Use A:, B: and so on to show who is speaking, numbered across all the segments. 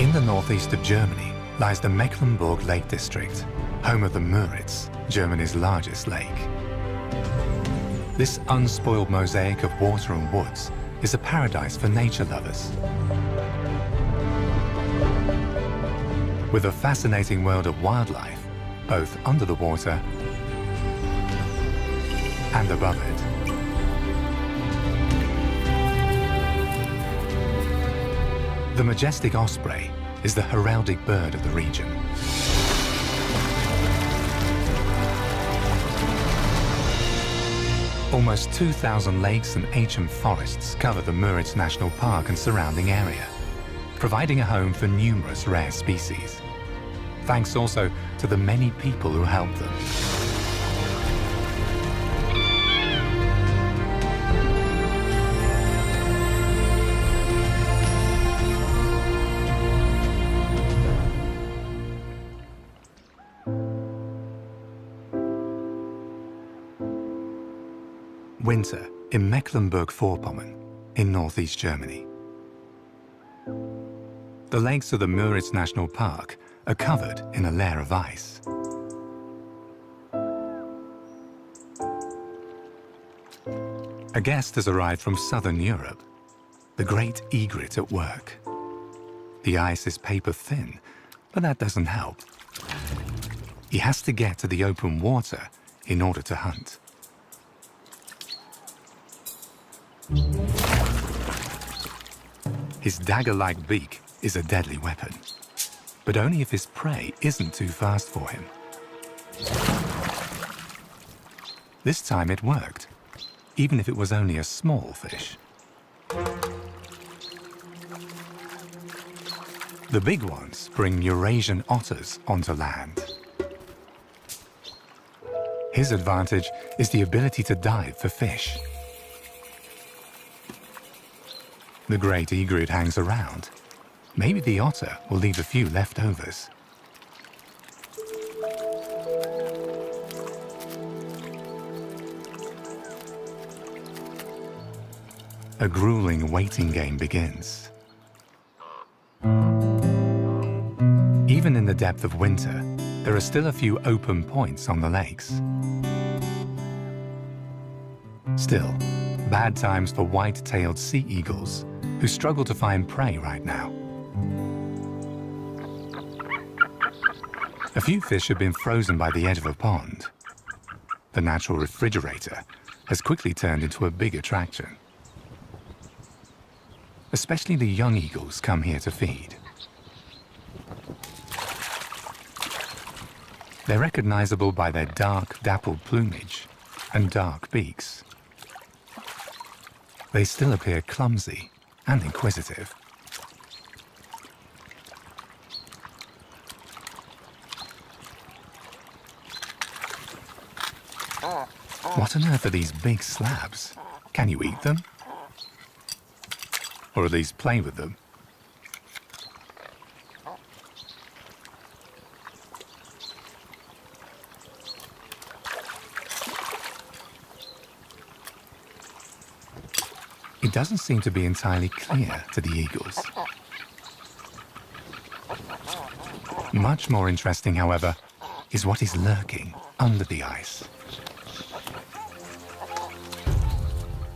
A: In the northeast of Germany lies the Mecklenburg Lake District, home of the Müritz, Germany's largest lake. This unspoiled mosaic of water and woods is a paradise for nature lovers. With a fascinating world of wildlife, both under the water and above it. The majestic osprey is the heraldic bird of the region. Almost 2,000 lakes and ancient forests cover the Müritz National Park and surrounding area, providing a home for numerous rare species, thanks also to the many people who help them. Winter in Mecklenburg-Vorpommern in northeast Germany. The lakes of the Müritz National Park are covered in a layer of ice. A guest has arrived from southern Europe, the Great Egret at work. The ice is paper thin, but that doesn't help. He has to get to the open water in order to hunt. His dagger-like beak is a deadly weapon, but only if his prey isn't too fast for him. This time it worked, even if it was only a small fish. The big ones bring Eurasian otters onto land. His advantage is the ability to dive for fish. The Great Egret hangs around. Maybe the otter will leave a few leftovers. A grueling waiting game begins. Even in the depth of winter, there are still a few open points on the lakes. Still, bad times for white-tailed sea eagles, who struggle to find prey right now. A few fish have been frozen by the edge of a pond. The natural refrigerator has quickly turned into a big attraction. Especially the young eagles come here to feed. They're recognizable by their dark, dappled plumage and dark beaks. They still appear clumsy and inquisitive. What on earth are these big slabs? Can you eat them? Or at least play with them? It doesn't seem to be entirely clear to the eagles. Much more interesting, however, is what is lurking under the ice.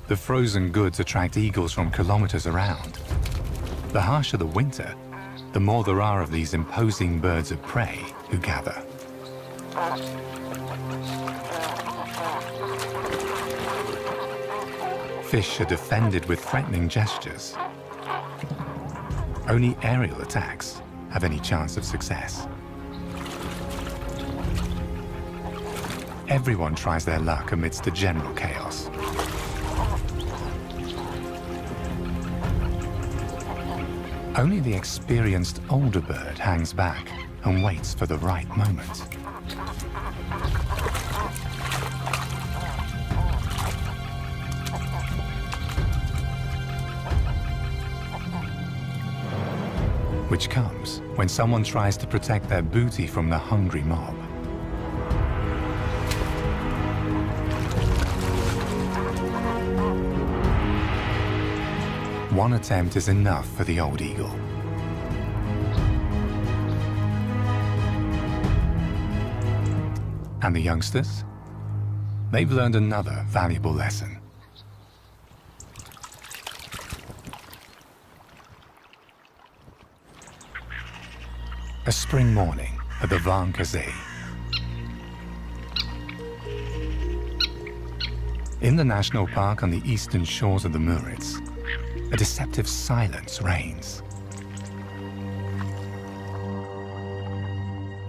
A: The frozen goods attract eagles from kilometres around. The harsher the winter, the more there are of these imposing birds of prey who gather. Fish are defended with threatening gestures. Only aerial attacks have any chance of success. Everyone tries their luck amidst the general chaos. Only the experienced older bird hangs back and waits for the right moment. Which comes when someone tries to protect their booty from the hungry mob. One attempt is enough for the old eagle. And the youngsters? They've learned another valuable lesson. A spring morning at the Waren. In the national park on the eastern shores of the Müritz, a deceptive silence reigns.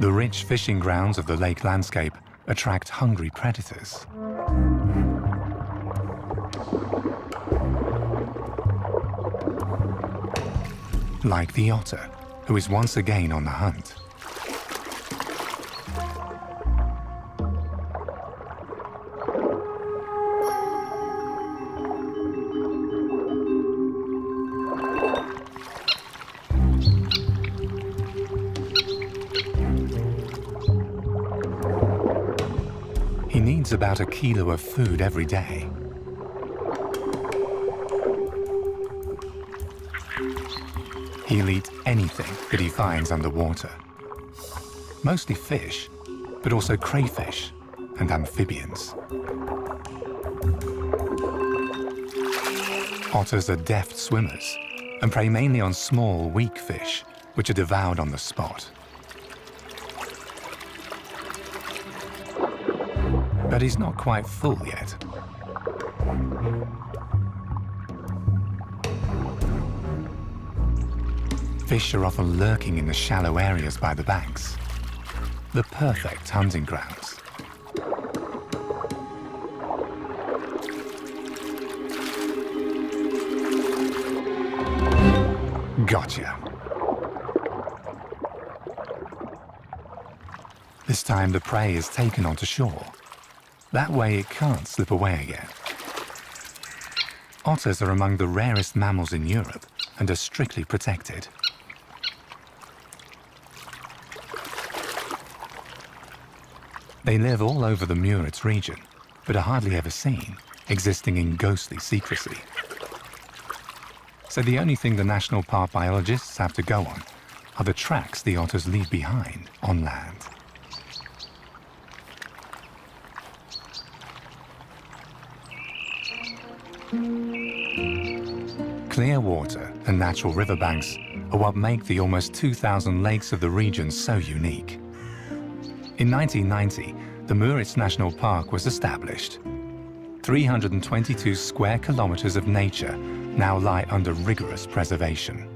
A: The rich fishing grounds of the lake landscape attract hungry predators. Like the otter, who is once again on the hunt. He needs about a kilo of food every day. He'll eat anything that he finds underwater. Mostly fish, but also crayfish and amphibians. Otters are deft swimmers and prey mainly on small, weak fish, which are devoured on the spot. But he's not quite full yet. Fish are often lurking in the shallow areas by the banks, the perfect hunting grounds. Gotcha. This time the prey is taken onto shore. That way it can't slip away again. Otters are among the rarest mammals in Europe and are strictly protected. They live all over the Müritz region, but are hardly ever seen, existing in ghostly secrecy. So the only thing the national park biologists have to go on are the tracks the otters leave behind on land. Clear water and natural riverbanks are what make the almost 2,000 lakes of the region so unique. In 1990, the Müritz National Park was established. 322 square kilometres of nature now lie under rigorous preservation.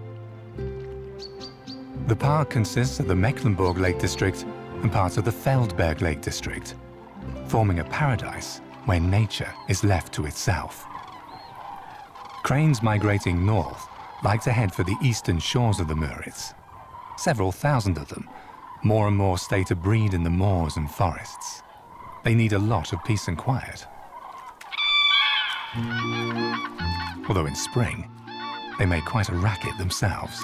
A: The park consists of the Mecklenburg Lake District and parts of the Feldberg Lake District, forming a paradise where nature is left to itself. Cranes migrating north like to head for the eastern shores of the Müritz. Several thousand of them, more and more stay to breed in the moors and forests. They need a lot of peace and quiet. Although in spring, they make quite a racket themselves.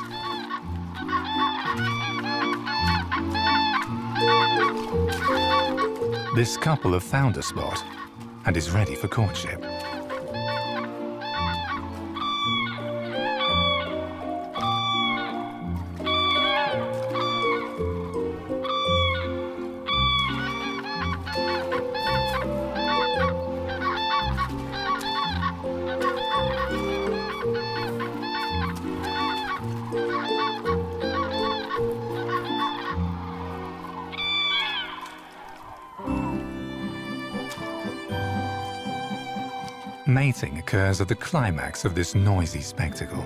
A: This couple have found a spot and is ready for courtship. Mating occurs at the climax of this noisy spectacle.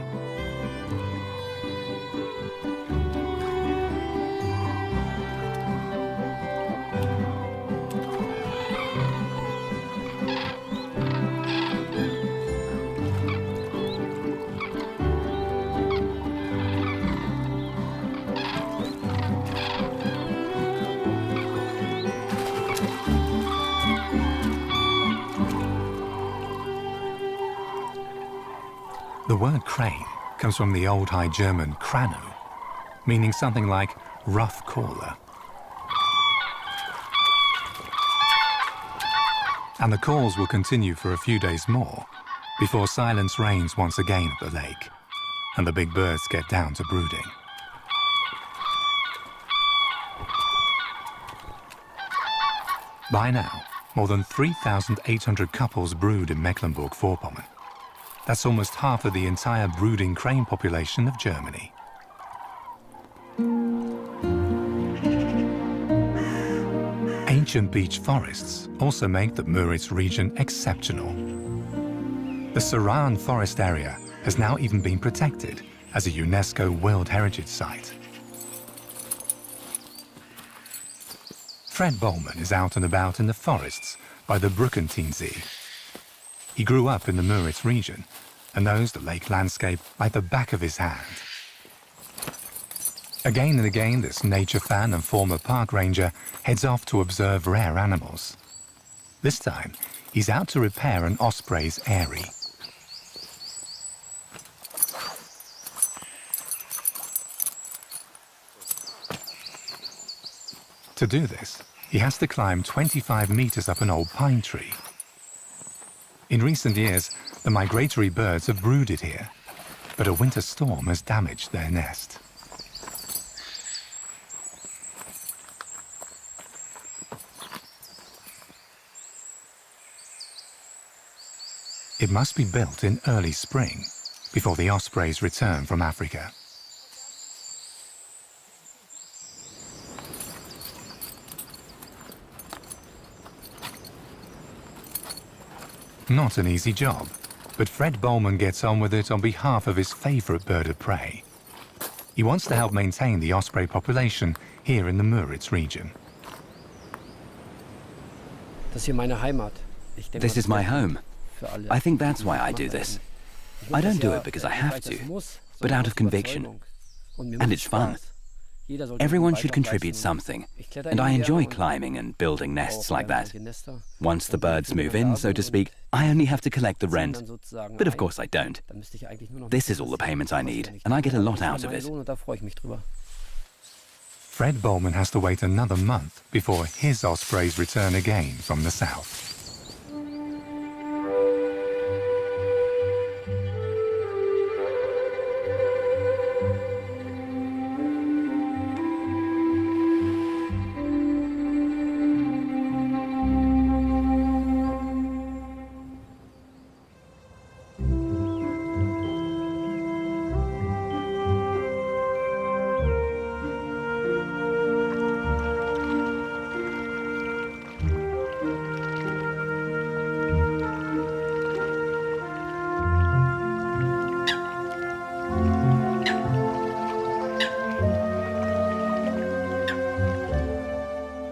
A: The word crane comes from the Old High German kranu, meaning something like rough caller. And the calls will continue for a few days more before silence reigns once again at the lake and the big birds get down to brooding. By now, more than 3,800 couples brood in Mecklenburg-Vorpommern. That's almost half of the entire brooding crane population of Germany. Ancient beech forests also make the Müritz region exceptional. The Waren forest area has now even been protected as a UNESCO World Heritage Site. Fred Bollmann is out and about in the forests by the Brückentensee. He grew up in the Müritz region and knows the lake landscape like the back of his hand. Again and again, this nature fan and former park ranger heads off to observe rare animals. This time, he's out to repair an Osprey's eyrie. To do this, he has to climb 25 meters up an old pine tree. In recent years, the migratory birds have brooded here, but a winter storm has damaged their nest. It must be built in early spring, before the ospreys return from Africa. Not an easy job, but Fred Bollmann gets on with it on behalf of his favorite bird of prey. He wants to help maintain the osprey population here in the Müritz region.
B: This is my home. I think that's why I do this. I don't do it because I have to, but out of conviction. And it's fun. Everyone should contribute something, and I enjoy climbing and building nests like that. Once the birds move in, so to speak, I only have to collect the rent. But of course I don't. This is all the payment I need, and I get a lot out of it.
A: Fred Bollmann has to wait another month before his ospreys return again from the south.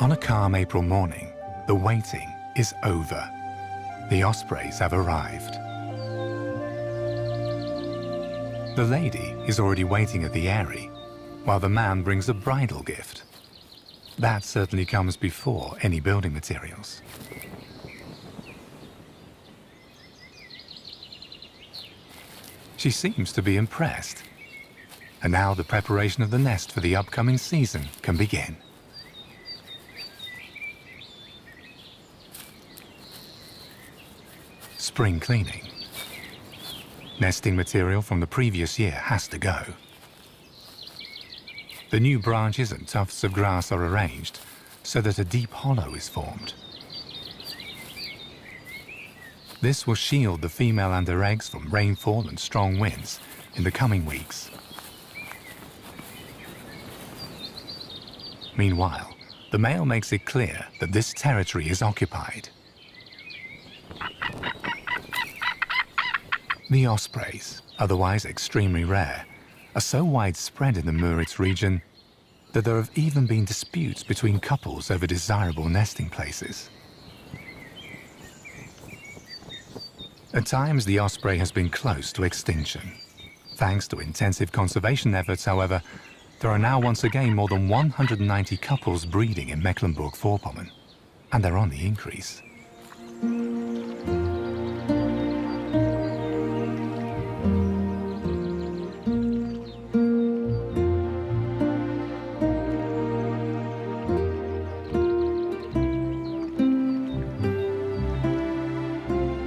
A: On a calm April morning, the waiting is over. The ospreys have arrived. The lady is already waiting at the eyrie, while the man brings a bridal gift. That certainly comes before any building materials. She seems to be impressed. And now the preparation of the nest for the upcoming season can begin. Spring cleaning. Nesting material from the previous year has to go. The new branches and tufts of grass are arranged so that a deep hollow is formed. This will shield the female and her eggs from rainfall and strong winds in the coming weeks. Meanwhile, the male makes it clear that this territory is occupied. The ospreys, otherwise extremely rare, are so widespread in the Müritz region that there have even been disputes between couples over desirable nesting places. At times, the osprey has been close to extinction. Thanks to intensive conservation efforts, however, there are now once again more than 190 couples breeding in Mecklenburg-Vorpommern, and they're on the increase.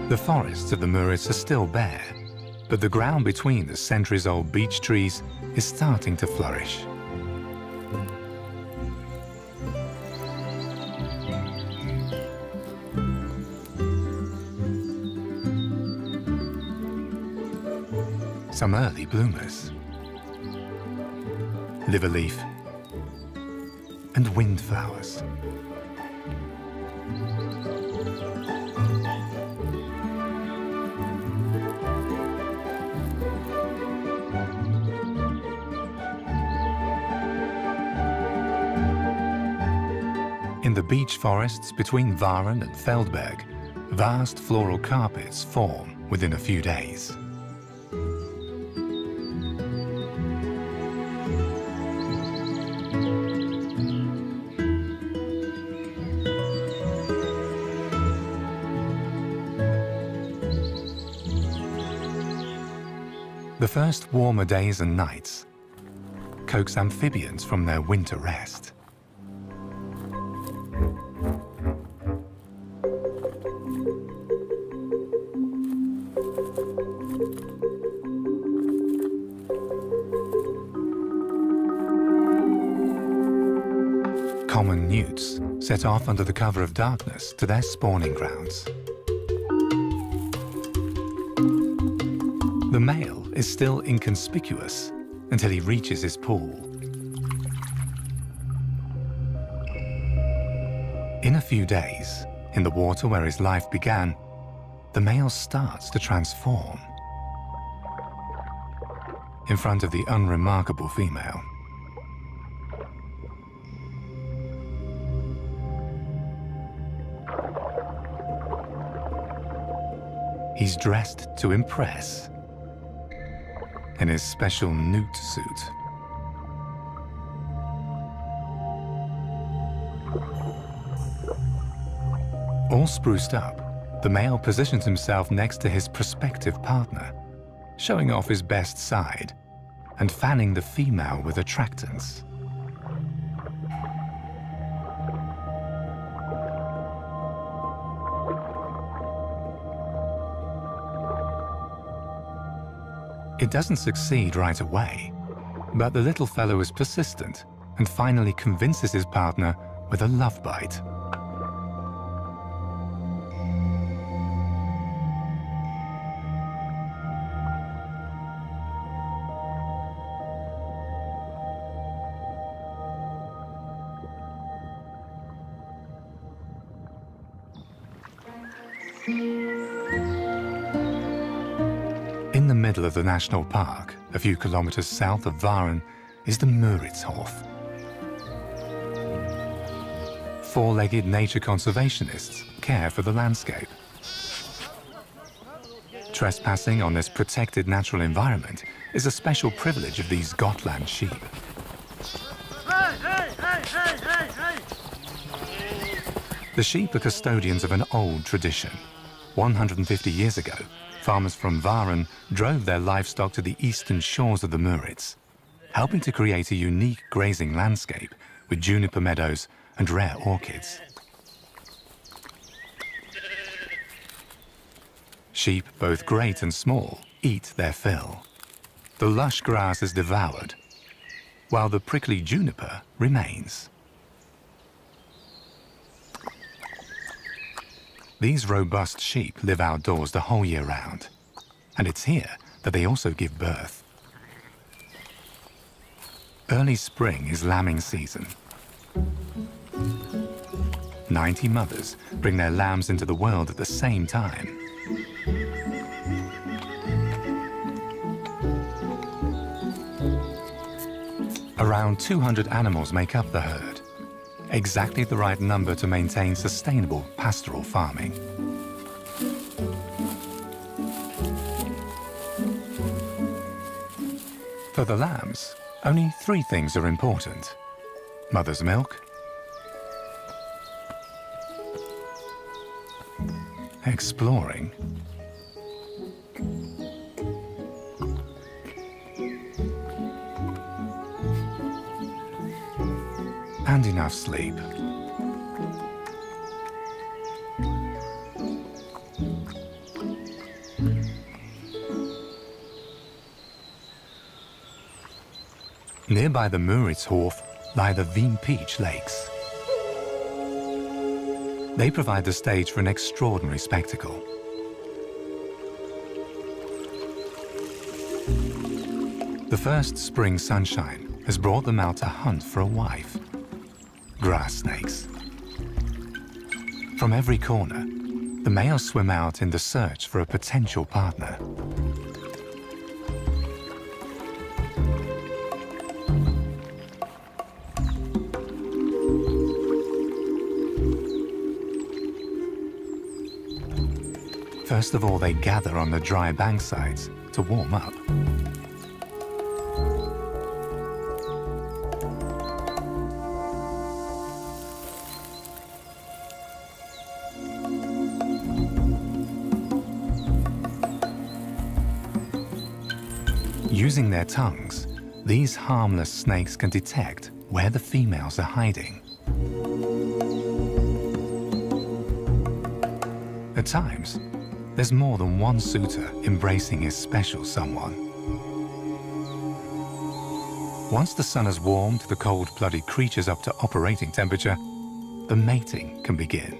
A: The forests of the Müritz are still bare, but the ground between the centuries-old beech trees is starting to flourish. some early bloomers, liverleaf, and windflowers. In the beech forests between Waren and Feldberg, vast floral carpets form within a few days. The first warmer days and nights coax amphibians from their winter rest. Common newts set off under the cover of darkness to their spawning grounds. The male is still inconspicuous until he reaches his pool. In a few days, in the water where his life began, the male starts to transform in front of the unremarkable female. He's dressed to impress in his special newt suit. All spruced up, the male positions himself next to his prospective partner, showing off his best side and fanning the female with attractants. It doesn't succeed right away, but the little fellow is persistent and finally convinces his partner with a love bite. In the middle of the national park, a few kilometers south of Waren, is the Müritz Four-legged nature conservationists care for the landscape. Trespassing on this protected natural environment is a special privilege of these Gotland sheep. The sheep are custodians of an old tradition. 150 years ago, farmers from Waren drove their livestock to the eastern shores of the Müritz, helping to create a unique grazing landscape with juniper meadows and rare orchids. Sheep, both great and small, eat their fill. The lush grass is devoured, while the prickly juniper remains. These robust sheep live outdoors the whole year round, and it's here that they also give birth. Early spring is lambing season. 90 mothers bring their lambs into the world at the same time. Around 200 animals make up the herd, exactly the right number to maintain sustainable pastoral farming. For the lambs, only 3 things are important: mother's milk, exploring, and enough sleep. Nearby the Müritzhof lie the Wien-Peach lakes. They provide the stage for an extraordinary spectacle. The first spring sunshine has brought them out to hunt for a wife. Grass snakes. From every corner, the males swim out in the search for a potential partner. First of all, they gather on the dry banksides to warm up. Using their tongues, these harmless snakes can detect where the females are hiding. At times, there's more than one suitor embracing his special someone. Once the sun has warmed the cold-blooded creatures up to operating temperature, the mating can begin.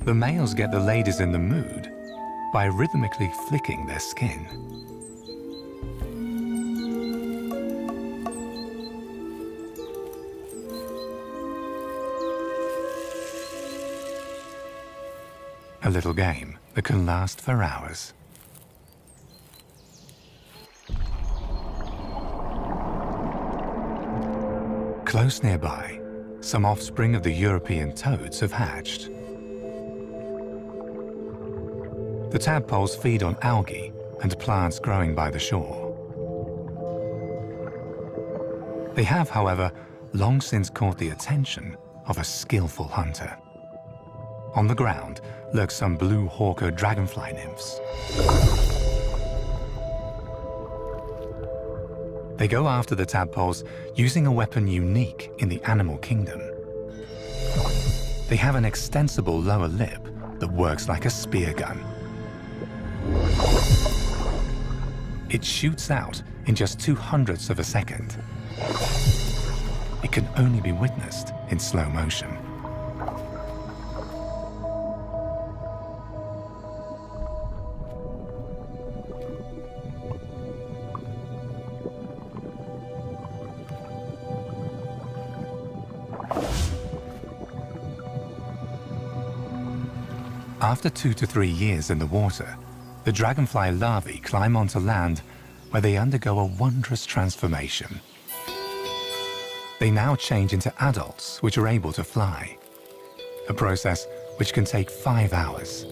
A: The males get the ladies in the mood by rhythmically flicking their skin. A little game that can last for hours. Close nearby, some offspring of the European toads have hatched. The tadpoles feed on algae and plants growing by the shore. They have, however, long since caught the attention of a skillful hunter. On the ground lurk some blue hawker dragonfly nymphs. They go after the tadpoles using a weapon unique in the animal kingdom. They have an extensible lower lip that works like a spear gun. It shoots out in just 0.02 of a second. It can only be witnessed in slow motion. After 2 to 3 years in the water, the dragonfly larvae climb onto land where they undergo a wondrous transformation. They now change into adults which are able to fly, a process which can take 5 hours.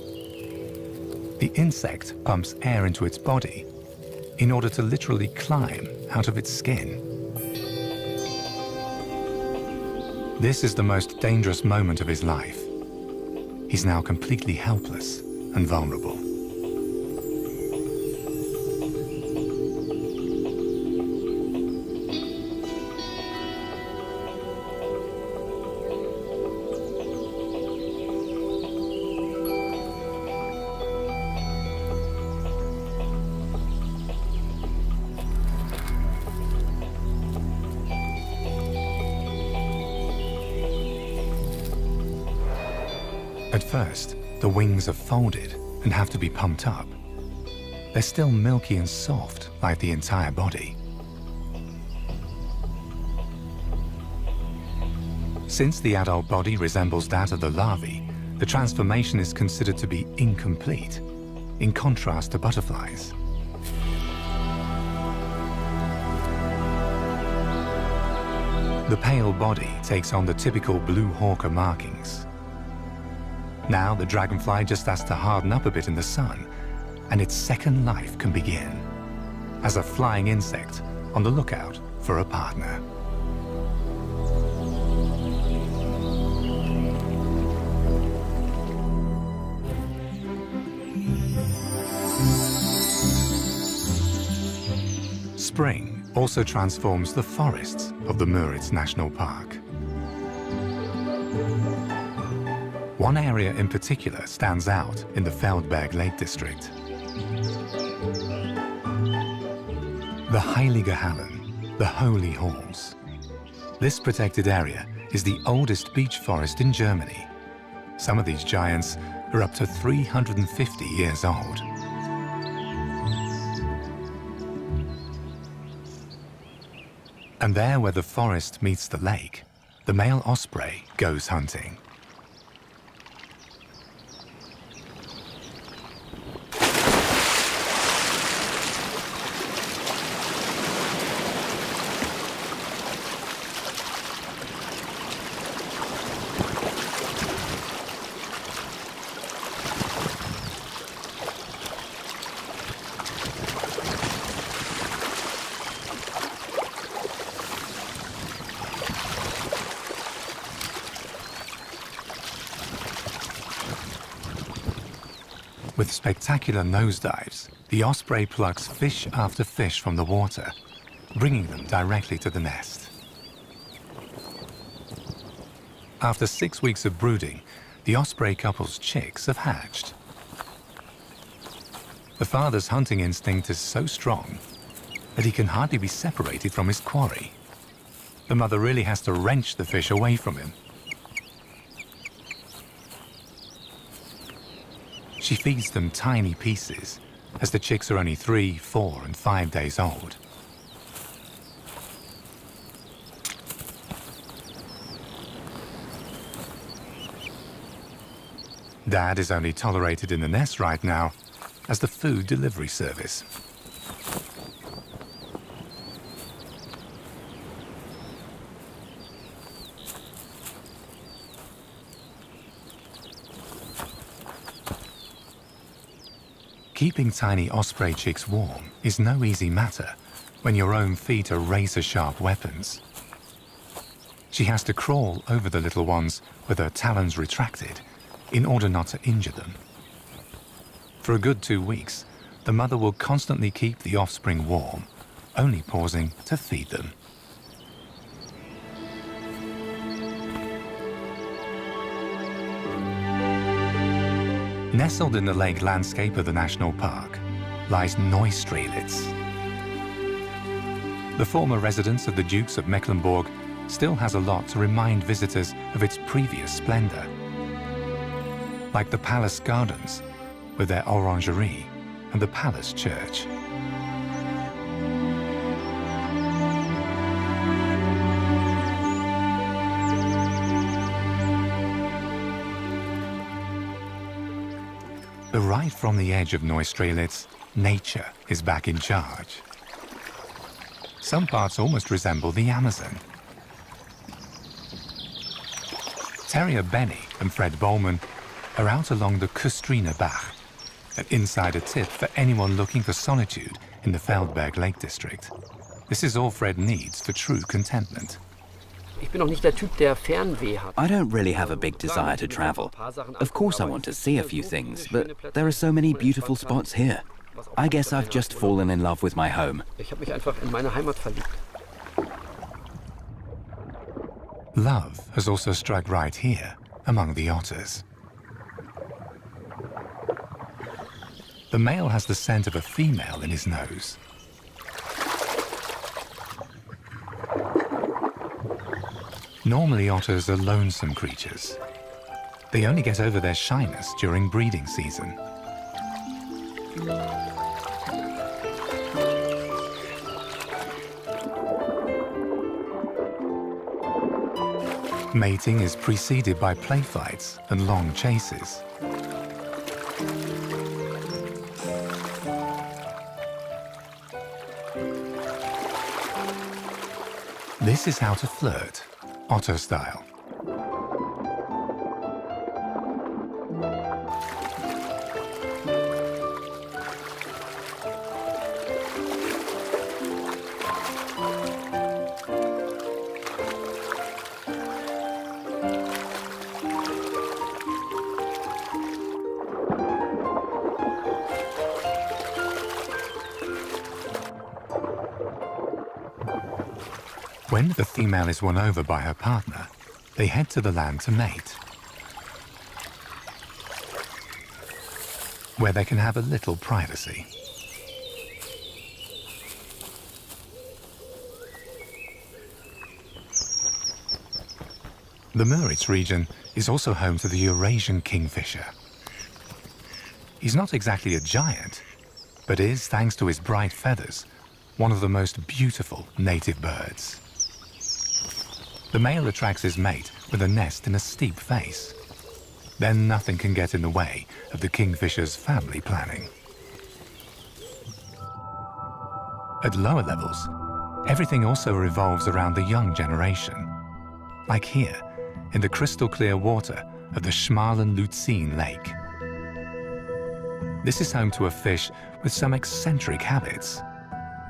A: The insect pumps air into its body in order to literally climb out of its skin. This is the most dangerous moment of his life. He's now completely helpless and vulnerable. At first, the wings are folded and have to be pumped up. They're still milky and soft like the entire body. Since the adult body resembles that of the larvae, the transformation is considered to be incomplete, in contrast to butterflies. The pale body takes on the typical blue hawker markings. Now the dragonfly just has to harden up a bit in the sun, and its second life can begin, as a flying insect on the lookout for a partner. Spring also transforms the forests of the Müritz National Park. One area in particular stands out in the Feldberg Lake District. The Heilige Hallen, the Holy Halls. This protected area is the oldest beech forest in Germany. Some of these giants are up to 350 years old. And there where the forest meets the lake, the male osprey goes hunting. With spectacular nosedives, the osprey plucks fish after fish from the water, bringing them directly to the nest. After 6 weeks of brooding, the osprey couple's chicks have hatched. The father's hunting instinct is so strong that he can hardly be separated from his quarry. The mother really has to wrench the fish away from him. She feeds them tiny pieces, as the chicks are only 3, 4, and 5 days old. Dad is only tolerated in the nest right now as the food delivery service. Keeping tiny osprey chicks warm is no easy matter when your own feet are razor-sharp weapons. She has to crawl over the little ones with her talons retracted in order not to injure them. For a good 2 weeks, the mother will constantly keep the offspring warm, only pausing to feed them. Nestled in the lake landscape of the national park lies Neustrelitz. The former residence of the Dukes of Mecklenburg still has a lot to remind visitors of its previous splendor. Like the palace gardens, with their orangerie and the palace church. But right from the edge of Neustrelitz, nature is back in charge. Some parts almost resemble the Amazon. Terrier Benny and Fred Bollmann are out along the Küstriner Bach, an insider tip for anyone looking for solitude in the Mecklenburg Lake District. This is all Fred needs for true contentment.
B: I don't really have a big desire to travel. Of course I want to see a few things, but there are so many beautiful spots here. I guess I've just fallen in love with my home.
A: Love has also struck right here among the otters. The male has the scent of a female in his nose. Normally, otters are lonesome creatures. They only get over their shyness during breeding season. Mating is preceded by play fights and long chases. This is how to flirt, otter style. When the female is won over by her partner, they head to the land to mate, where they can have a little privacy. The Müritz region is also home to the Eurasian kingfisher. He's not exactly a giant, but is, thanks to his bright feathers, one of the most beautiful native birds. The male attracts his mate with a nest in a steep face. Then nothing can get in the way of the kingfisher's family planning. At lower levels, everything also revolves around the young generation, like here, in the crystal-clear water of the Schmalen-Luzin Lake. This is home to a fish with some eccentric habits,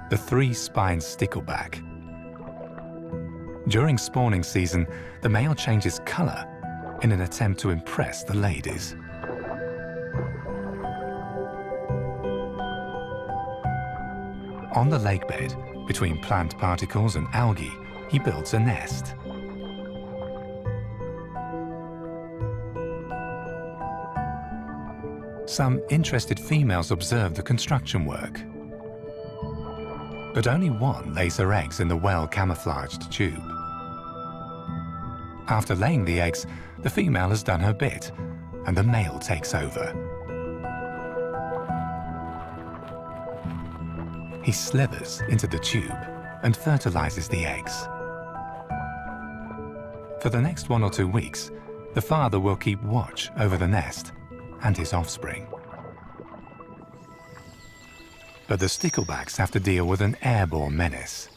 A: the three-spined stickleback. During spawning season, the male changes color in an attempt to impress the ladies. On the lakebed, between plant particles and algae, he builds a nest. Some interested females observe the construction work. But only one lays her eggs in the well-camouflaged tube. After laying the eggs, the female has done her bit, and the male takes over. He slithers into the tube and fertilizes the eggs. For the next 1 or 2 weeks, the father will keep watch over the nest and his offspring. But the sticklebacks have to deal with an airborne menace.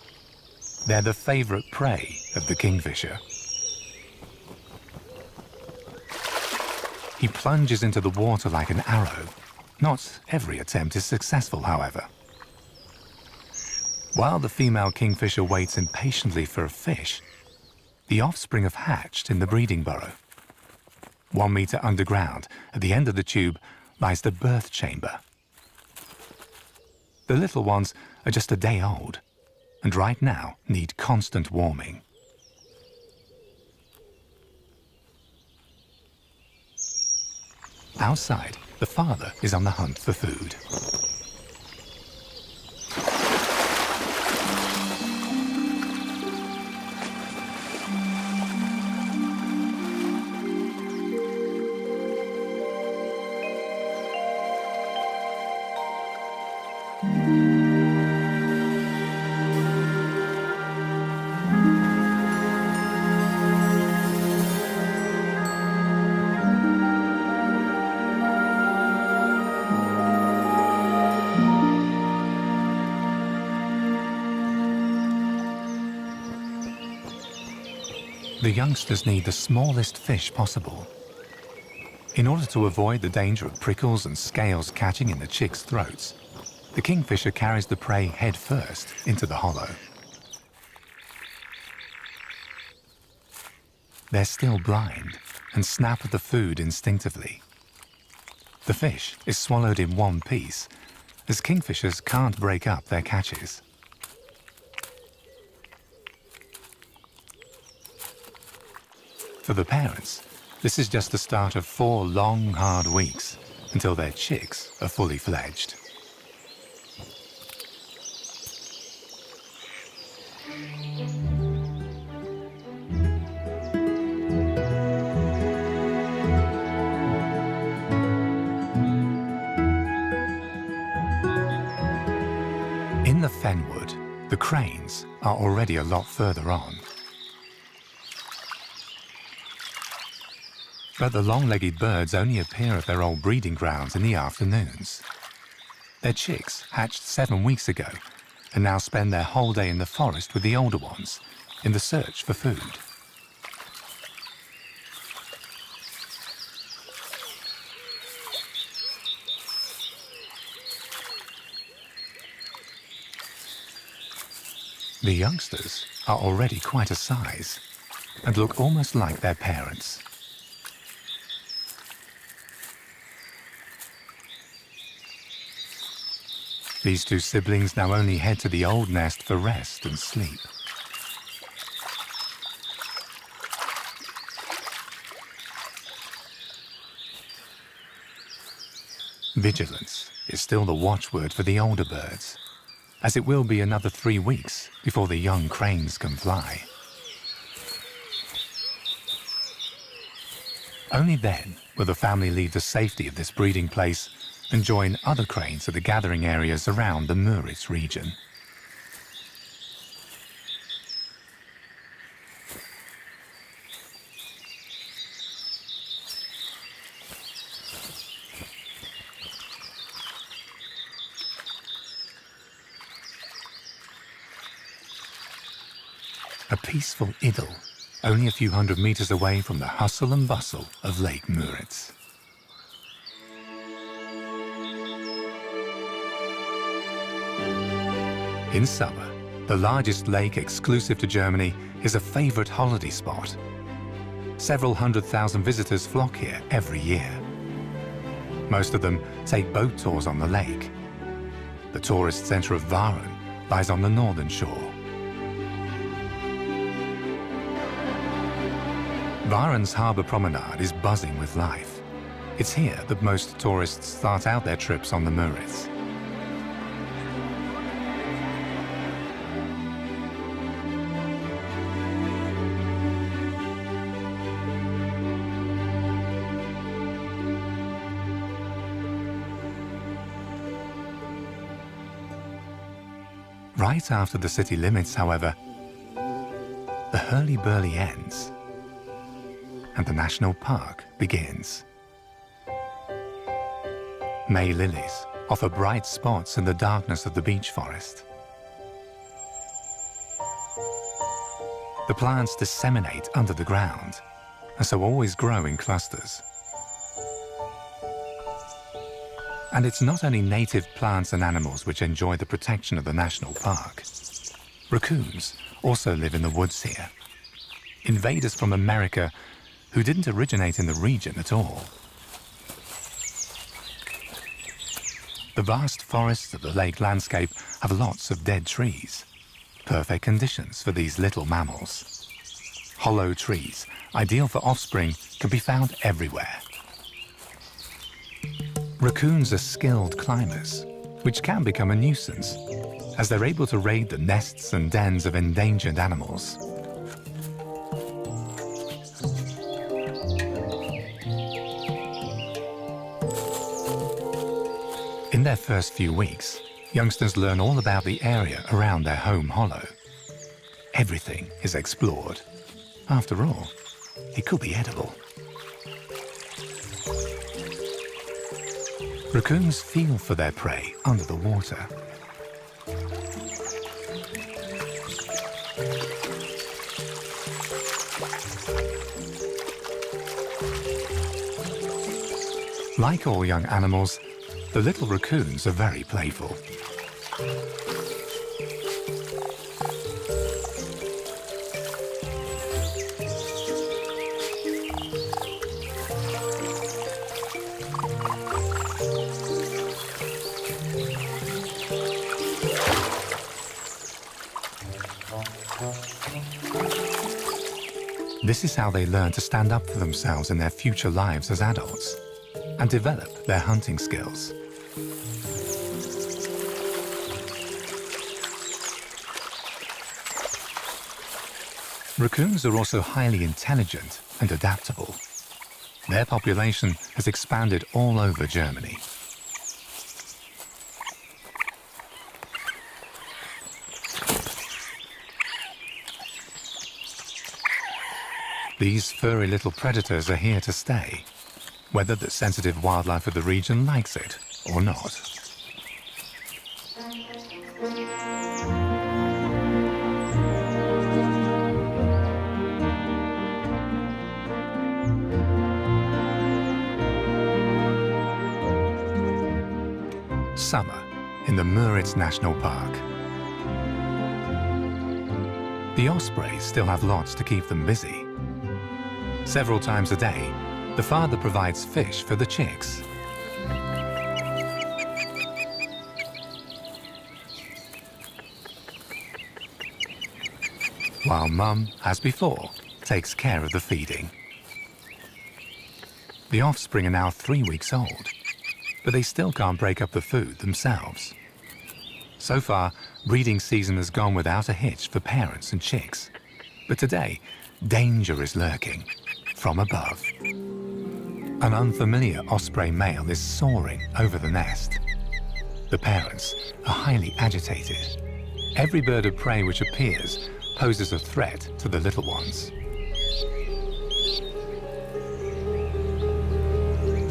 A: They're the favorite prey of the kingfisher. He plunges into the water like an arrow. Not every attempt is successful, however. While the female kingfisher waits impatiently for a fish, the offspring have hatched in the breeding burrow. 1 meter underground, at the end of the tube, lies the birth chamber. The little ones are just a day old, and right now need constant warming. Outside, the father is on the hunt for food. The youngsters need the smallest fish possible. In order to avoid the danger of prickles and scales catching in the chicks' throats, the kingfisher carries the prey head first into the hollow. They're still blind and snap at the food instinctively. The fish is swallowed in one piece, as kingfishers can't break up their catches. For the parents, this is just the start of 4 long, hard weeks until their chicks are fully fledged. In the fenwood, the cranes are already a lot further on. But the long-legged birds only appear at their old breeding grounds in the afternoons. Their chicks hatched 7 weeks ago and now spend their whole day in the forest with the older ones in the search for food. The youngsters are already quite a size and look almost like their parents. These 2 siblings now only head to the old nest for rest and sleep. Vigilance is still the watchword for the older birds, as it will be another 3 weeks before the young cranes can fly. Only then will the family leave the safety of this breeding place and join other cranes at the gathering areas around the Müritz region. A peaceful idyll, only a few hundred meters away from the hustle and bustle of Lake Müritz. In summer, the largest lake exclusive to Germany is a favorite holiday spot. Several 100,000 visitors flock here every year. Most of them take boat tours on the lake. The tourist center of Waren lies on the northern shore. Waren's harbour promenade is buzzing with life. It's here that most tourists start out their trips on the Müritz. Right after the city limits, however, the hurly-burly ends and the national park begins. May lilies offer bright spots in the darkness of the beech forest. The plants disseminate under the ground and so always grow in clusters. And it's not only native plants and animals which enjoy the protection of the national park. Raccoons also live in the woods here. Invaders from America who didn't originate in the region at all. The vast forests of the lake landscape have lots of dead trees, perfect conditions for these little mammals. Hollow trees, ideal for offspring, can be found everywhere. Raccoons are skilled climbers, which can become a nuisance, as they're able to raid the nests and dens of endangered animals. In their first few weeks, youngsters learn all about the area around their home hollow. Everything is explored. After all, it could be edible. Raccoons feel for their prey under the water. Like all young animals, the little raccoons are very playful. This is how they learn to stand up for themselves in their future lives as adults and develop their hunting skills. Raccoons are also highly intelligent and adaptable. Their population has expanded all over Germany. These furry little predators are here to stay, whether the sensitive wildlife of the region likes it or not. Summer in the Müritz National Park. The Ospreys still have lots to keep them busy. Several times a day, the father provides fish for the chicks. While Mum, as before, takes care of the feeding. The offspring are now 3 weeks old, but they still can't break up the food themselves. So far, breeding season has gone without a hitch for parents and chicks. But today, danger is lurking from above. An unfamiliar osprey male is soaring over the nest. The parents are highly agitated. Every bird of prey which appears poses a threat to the little ones.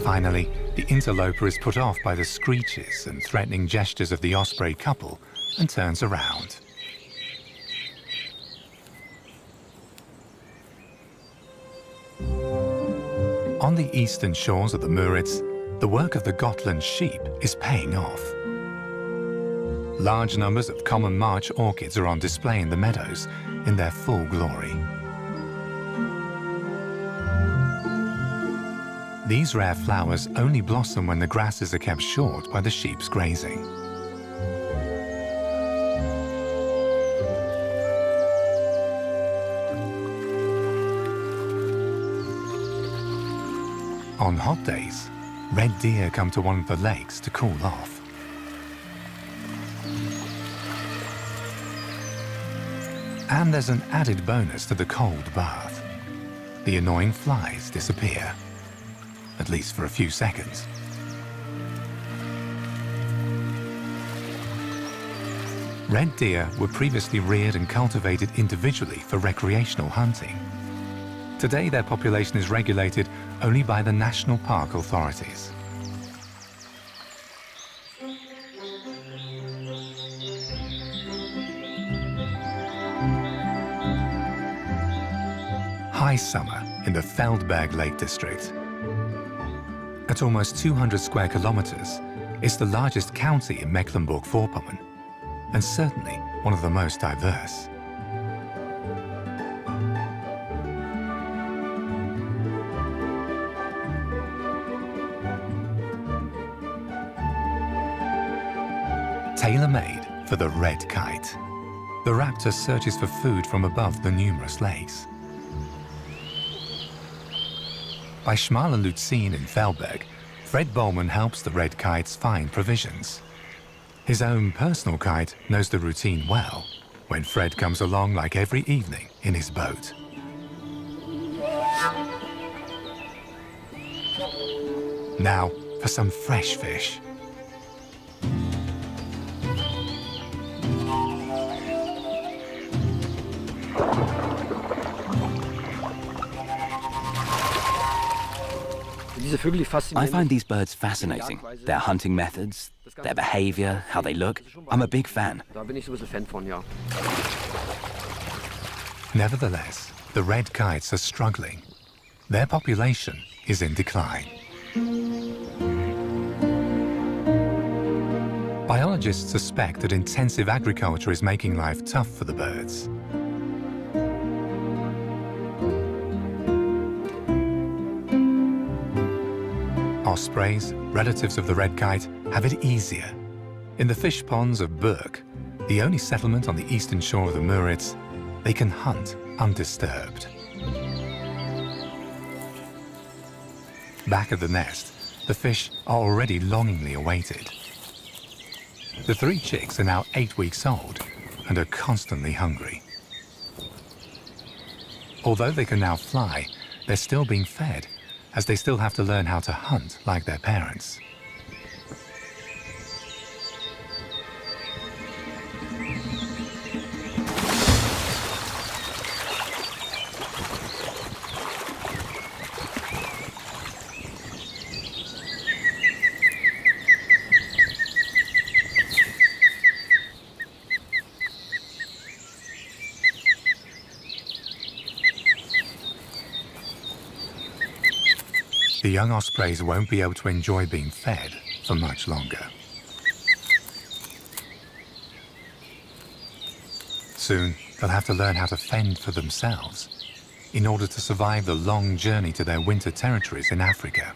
A: Finally, the interloper is put off by the screeches and threatening gestures of the osprey couple and turns around. On the eastern shores of the Müritz, the work of the Gotland sheep is paying off. Large numbers of common March orchids are on display in the meadows in their full glory. These rare flowers only blossom when the grasses are kept short by the sheep's grazing. On hot days, red deer come to one of the lakes to cool off. And there's an added bonus to the cold bath. The annoying flies disappear, at least for a few seconds. Red deer were previously reared and cultivated individually for recreational hunting. Today, their population is regulated only by the national park authorities. High summer in the Feldberg Lake District. At almost 200 square kilometers, it's the largest county in Mecklenburg-Vorpommern, and certainly one of the most diverse. Tailor-made for the red kite, the raptor searches for food from above the numerous lakes. By Schmalenlutzin in Feldberg, Fred Bollmann helps the red kites find provisions. His own personal kite knows the routine well when Fred comes along like every evening in his boat. Now for some fresh fish.
B: I find these birds fascinating. Their hunting methods, their behavior, how they look. I'm a big fan.
A: Nevertheless, the red kites are struggling. Their population is in decline. Biologists suspect that intensive agriculture is making life tough for the birds. Ospreys, relatives of the red kite, have it easier. In the fish ponds of Burg, the only settlement on the eastern shore of the Müritz, they can hunt undisturbed. Back at the nest, the fish are already longingly awaited. The 3 chicks are now 8 weeks old and are constantly hungry. Although they can now fly, they're still being fed, as they still have to learn how to hunt like their parents. The young ospreys won't be able to enjoy being fed for much longer. Soon, they'll have to learn how to fend for themselves in order to survive the long journey to their winter territories in Africa.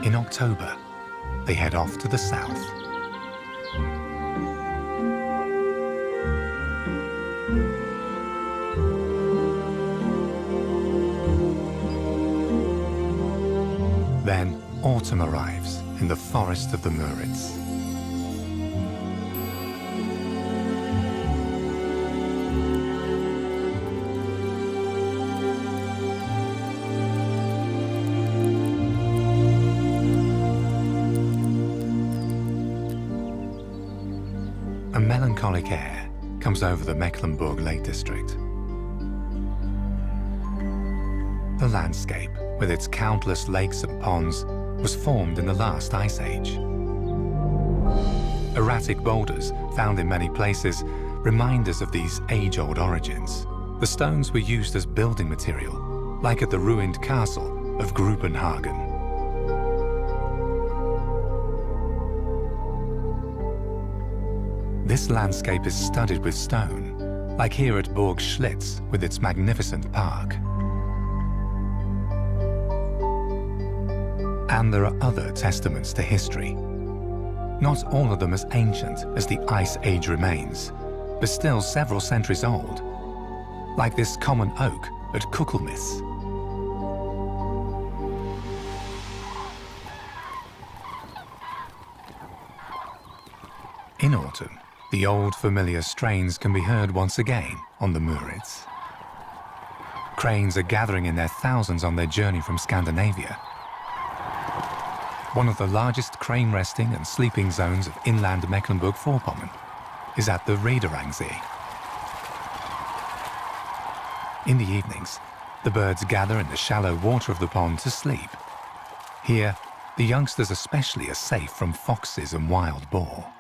A: In October, they head off to the south. Then, autumn arrives in the forest of the Müritz. A melancholic air comes over the Mecklenburg Lake District. The landscape, with its countless lakes and ponds, was formed in the last ice age. Erratic boulders, found in many places, remind us of these age-old origins. The stones were used as building material, like at the ruined castle of Grubenhagen. This landscape is studded with stone, like here at Burg Schlitz with its magnificent park. And there are other testaments to history. Not all of them as ancient as the Ice Age remains, but still several centuries old, like this common oak at Kuckelmis. In autumn, the old familiar strains can be heard once again on the Müritz. Cranes are gathering in their thousands on their journey from Scandinavia. One of the largest crane resting and sleeping zones of inland Mecklenburg-Vorpommern is at the Reederangsee. In the evenings, the birds gather in the shallow water of the pond to sleep. Here, the youngsters especially are safe from foxes and wild boar.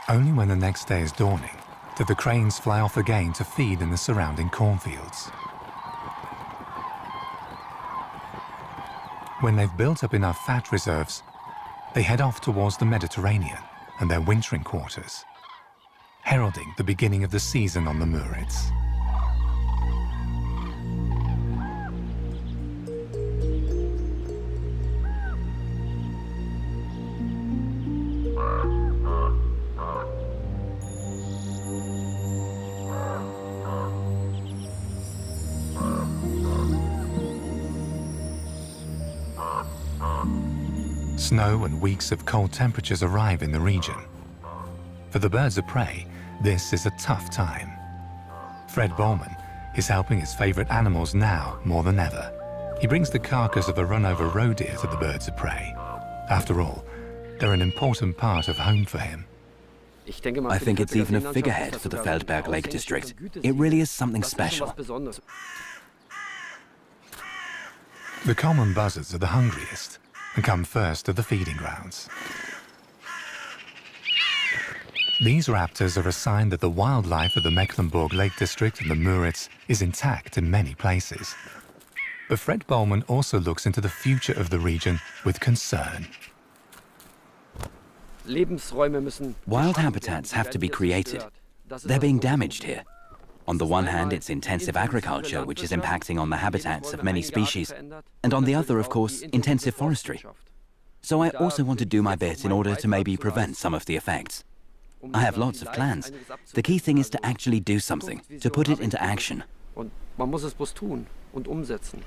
A: Only when the next day is dawning do the cranes fly off again to feed in the surrounding cornfields. When they've built up enough fat reserves, they head off towards the Mediterranean and their wintering quarters, heralding the beginning of the season on the Müritz. Snow and weeks of cold temperatures arrive in the region. For the birds of prey, this is a tough time. Fred Bollmann is helping his favorite animals now more than ever. He brings the carcass of a run-over roe deer to the birds of prey. After all, they're an important part of home for him.
B: I think it's even a figurehead for the Feldberg Lake District. It really is something special.
A: The common buzzards are the hungriest and come first to the feeding grounds. These raptors are a sign that the wildlife of the Mecklenburg Lake District and the Müritz is intact in many places. But Fred Bollmann also looks into the future of the region with concern.
B: Wild habitats have to be created. They're being damaged here. On the one hand, it's intensive agriculture, which is impacting on the habitats of many species, and on the other, of course, intensive forestry. So I also want to do my bit in order to maybe prevent some of the effects. I have lots of plans. The key thing is to actually do something, to put it into action.
C: Man muss es bloß tun und umsetzen.